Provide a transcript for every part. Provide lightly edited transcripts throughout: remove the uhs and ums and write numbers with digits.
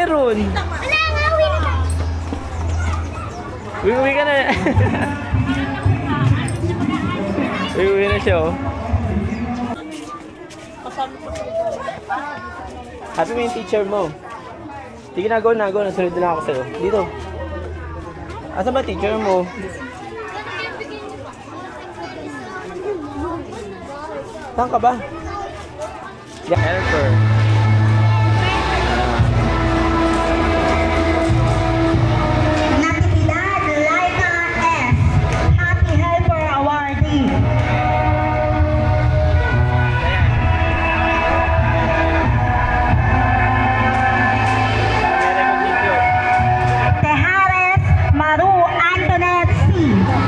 meron? Wala nga, uwi na tayo. Uwi ka na. Uwi na siya, oh. Happy mo yung teacher mo. Sige na, go na. Nasunod na ako sa'yo. Dito. Asa ba teacher mo? Saan ka ba? Helper. Natividad Laika F. Happy Helper Awardee. Tejares Maru Antoinette C.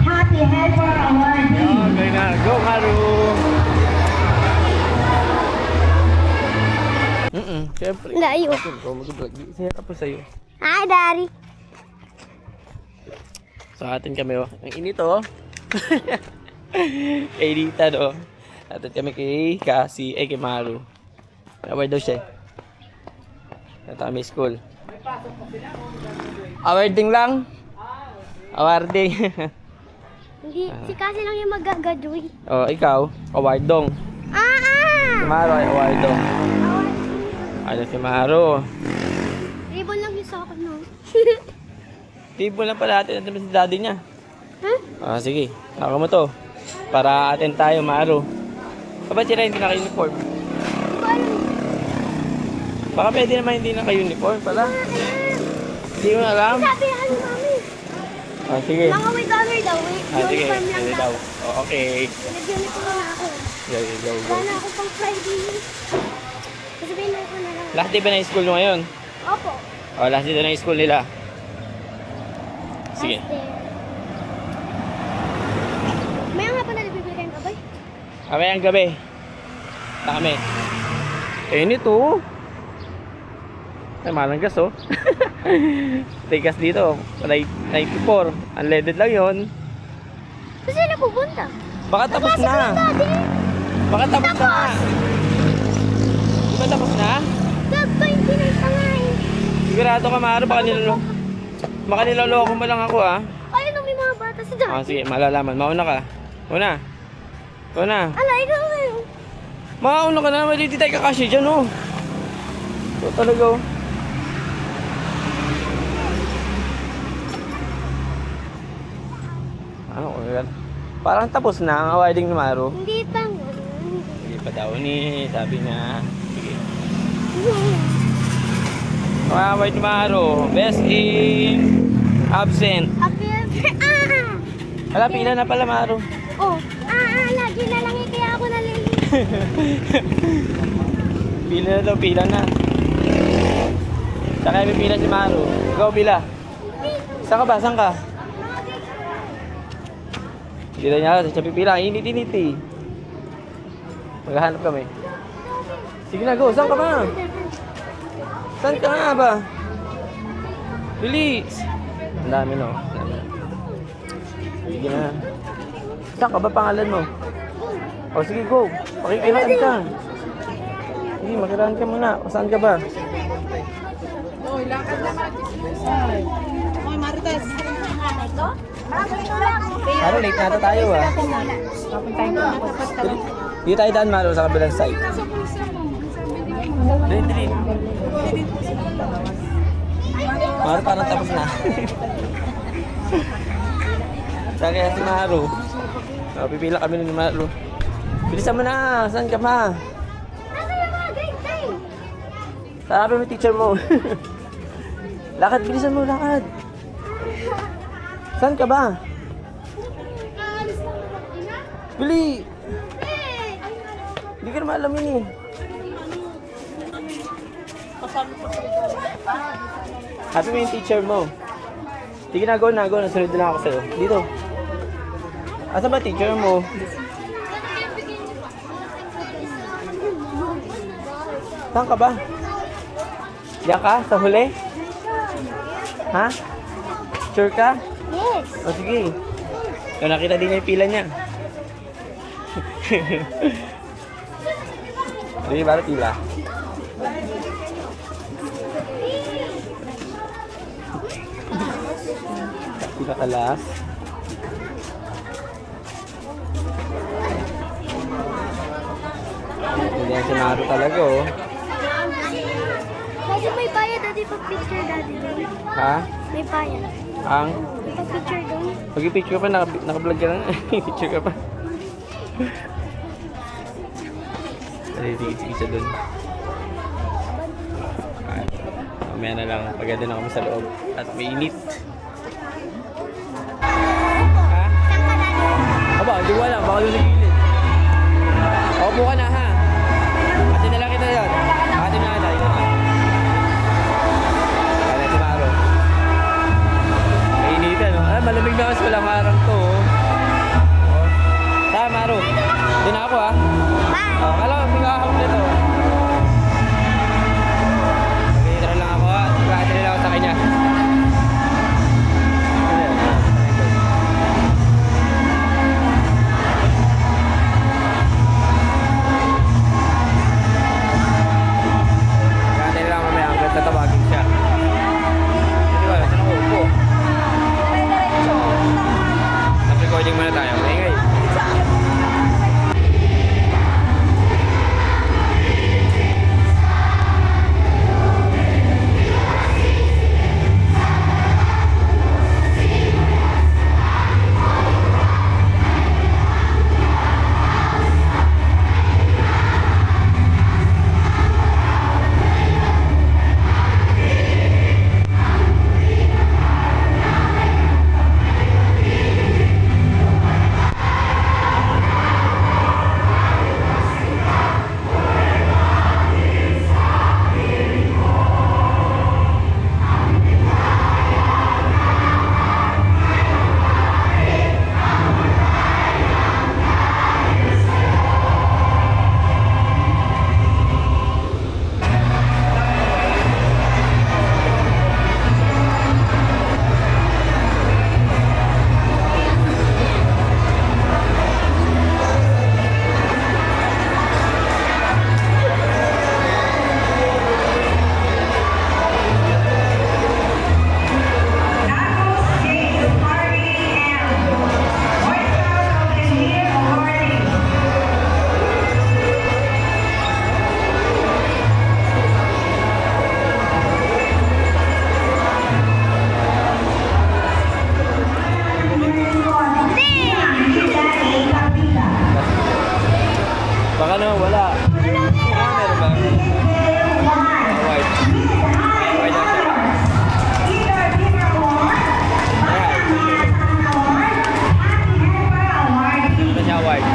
Happy Helper Awardee. Okay na. Go, Maru. Siyempre. Layo. Ikaw mag-vlog. Siya ka po sa'yo. Hi, Daddy. Sa atin kami, oh. Ang init, oh. Kay Rita, no. Atin kami kay Cassie, kay Maru. Award daw siya. Natami school. Awarding lang? Awarding. Hindi, si Cassie lang yung mag-graduate. Oh, ikaw, awardong. Si Maru ay awardong. Ano si Maru? Ribbon lang yung sa akin, no? Tibo lang pala atin natin si daddy niya. Huh? Sige. Naka mo to. Para atin tayo, Maru. Ba't sila hindi naka-uniform? Hindi ko alam. Baka pwede naman hindi naka-uniform pala. Hindi mo alam? Sabi na kami, mami. Sige. Mga with honor daw, Sige. uniform lang Sige daw. daw. Okay. Nag-uniform na ako. Go. Wala na ako pang Friday. Sasabihin na ako na lang. Last day ba na yung school mo ngayon? Opo. Last day na yung school nila. Sige. Last day. Maya nga pa na nagbibigay kayong kabay. Kamayang gabi. Kami. Nito. Ay, malanggas, oh. Tigas dito. 94. Unleaded lang yon. Kasi na pupunta. Baka tapos na. Baka tapos na. Di ba tapos na? Gag-20 na yung tangain. Sigurado ka, Maru. Baka niloloko mo lang ako, ah. Ayun, may mga bata sa dati. Sige, malalaman. Mauna ka. Una. Ala, ikaw ngayon. Mauna ka na. Mali di tayo kakasya dyan, oh. Ito talaga, oh. Ano ko yan? Parang tapos na ang awarding ni Maru. Hindi pa nga. Hindi pa daw ni. Sabi niya. Sige. Ang award ni Maru. Best in absent. Happy Wala, pila na pala, Maru. Oh, lagi na lang eh, kaya ako nalilito. Pila na daw, pila na. Saka may pila si Maru. Ikaw, pila. Saan ka ba? Saan ka? Pila niya, sa pipila. Init-init eh. Maghahanap kami. Sige na, go. Saan ka ba? Saan ka nga ba? Bilis! Ang dami, no? Sige na. Saan ka ba pangalan mo? O sige, go. Pakikilaan ka. Sige, makilaan ka muna. O saan ka ba? Oy, lakad na Oy, Marites. Maru, late na tayo, ah. Dito tayo daan, Maru, sa kabilang side. Dali. Maru, parang tapos na. Saan kaya si Maru? Pipila kami ni Maru. Bilisan mo na! Saan ka pa? Nasa yung mga grade 9? Sabi mo teacher mo. Lakad, bilisan mo, lakad. Saan ka ba? Bili! Hindi ka naman alam yun eh. Happy mo yung teacher mo. Sige na, go. Nasunod na ako sa'yo. Dito. Asa ba teacher mo? Saan ka ba? Diyan ka? Sa huli? Ha? Sure ka? Yes. O sige. So, nakita din niya yung pila niya. Hindi ba pila? Pinakalas. Hindi yan si Maru talaga oh. Daddy, may bayad. Daddy, pag-picture, Daddy. Ha? May bayad. Ang? May pag-picture doon. Mag-picture pa, naka-vlog ka na. Picture ka pa. Sige siya dun. Mamaya na lang, paganda na kami sa loob. At mainit. Ha? Saan ka, Daddy? Aba, hindi ko alam. Baka doon sa gilid. Opo ka na, ha? Atin na lang kita yun. Atin na tayo. Kaya si Maro. Mainitan, no? Ah, malamig na kasi walang harang to, oh. Oh. Saan, Maro? Doon na ako, ha? Bye. Oh, kala ko, bigakahap nito. Mag-intro lang ako, ha? Mag-intro lang ako sa kanya. Mag-intro lang mamaya hanggang tatawagin siya. Hindi ba, saan ako upo? Nag-recording muna tayo. Ingay. Baka naman wala. Meron ba? White. White lang siya. Ayan. Ito siya white.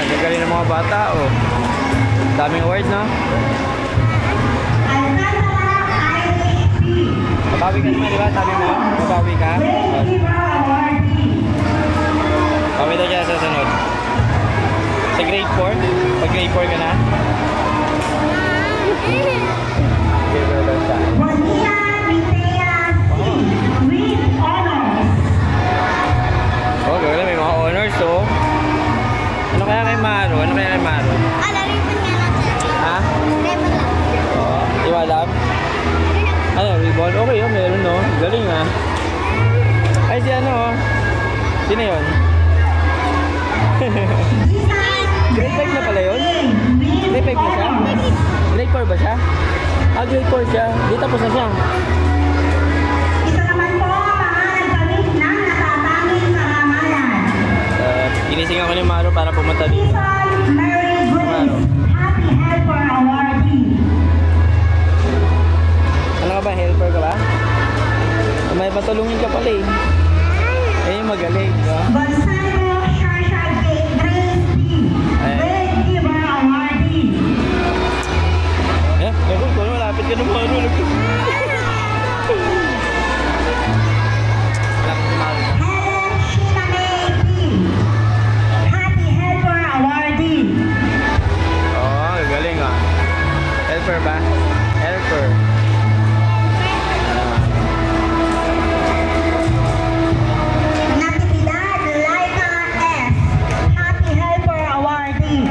Nagagaling ng mga bata, oh. Daming awards, no? Mabawi ka naman, di ba? Sabi mo, mabawi ka? Kami daw siya sa sunod. Sa grade 4? Pag grade 4 ka na? Grade 4 daw siya. Oh, gawin may mga honors, oh. Ano kaya kay Maro? Ano kaya kay Maro? Ribbon nga lang. Ha? Ribbon lang. Oo. Di ba alam? Ano, ribbon? Okay, oh, meron, no? Galing, ha? Ay, si ano, oh. Sino yun? Grade 5 na pala yun? Grade 5 na siya? Grade 4 ba siya? Ah, grade 4 siya. Di tapos na siya. Ito naman po ang mga nagpamit ng natatanging karamayan. Ginising ako ni Maro para pumunta dito. Mary Grace, Happy Helper Awardee. Ano ka ba? Helper ka ba? May patulungin ka pala, eh. Ayun, magaling, di ba? Gonzalo Shasha Grace D. Grade Giver Awardee. Eh, kung malapit ka na Maro. Alam ko si Maro. Helen Sheena May D. Happy Helper Awardee. Oo, galing, ah. Helper ba? Helper. Natividad Laika S. Happy Helper Awardee.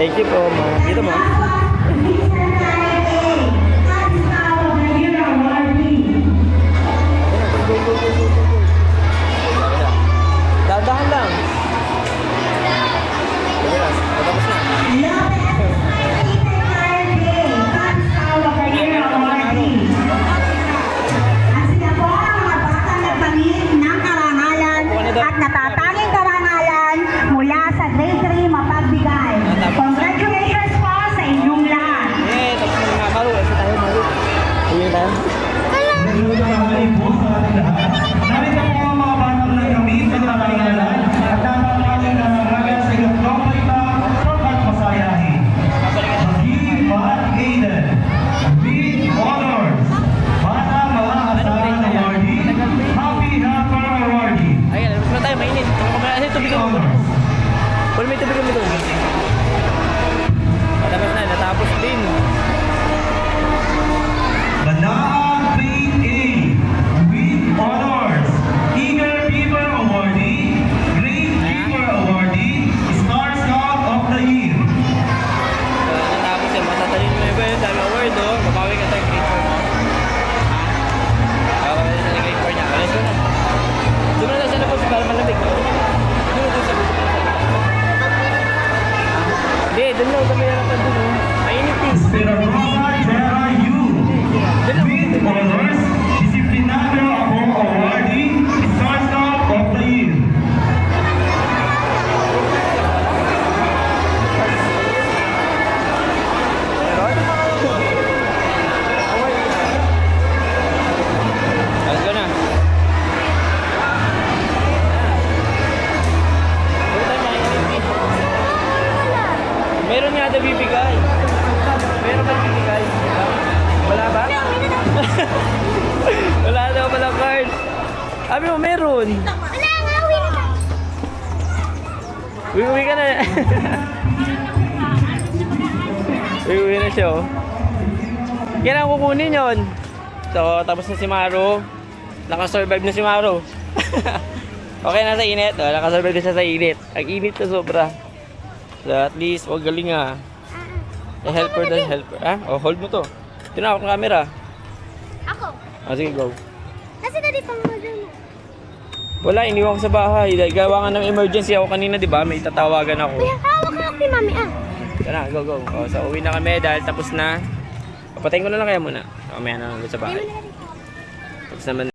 Thank you po, ma. Dito, ma. Go, go, go, go, go, go. Dahan lang. Sige na, patapos na. At natatanging karangalan mula sa grade 3 mapagbigay. Congratulations po sa inyong lahat. Eh, tapos na nga. Maru, kasi tayo, Maru. Uwi tayo. Narito po ang mga batang nagkamit ng karangalan at dapat natin nangangalaga sa inyong kapaita at masayahin. Mag-ibat Aiden, with honors, bata mga asahan awardee, happy helper awardee. Ayan, labas na tayo, mainit. Ay, tubig ako. Wala may tubig kami doon. Labas na, natapos din. Banaan Grade A, with honors, Eager People Awardee, Great Keeper Awardee, Star Scout of the Year. So, natapos yan. Matatalin mo yun. Dami award, oh. Mabawi ka tayo grade 4 mo. Ako ka na sa grade 4 niya. Alas ko na. Doon na sa labas para malamig. Doon sa labas. Hindi, doon na. Kami yan ang doon, oh. Mainit eh. Spirarosa Terra U, with honors, Disciplinado ako awardee, Star Scout of the Year. Alas ko na. Meron nga daw bibigay. Meron ba bibigay? Wala ba? Wala daw pala card. Sabi mo meron. Wala nga, uwi na tayo. Uwi ka na. Uwi na siya, oh. Kailangan kukunin yun. So, tapos na si Maru. Nakasurvive na si Maru. Okay na sa init. Oh, nakasurvive na siya sa init. Ang init na sobra. So, at least, wag galing ah. Helper na helper. Ah? Oh, hold mo to. Tinawag ng camera. Ako. Oh, sige, go. Kasi dali pang mo dun. Wala, iniwan ko sa bahay. Dahil gawa nga ng emergency ako kanina, di ba? May tatawagan ako. Kuya, hawak ka kay mami ah. Tara, go, go. Oh, so, uwi na kami dahil tapos na. Papatayin ko na lang kaya muna. Mamaya na lang ulit sa bahay. Tapos naman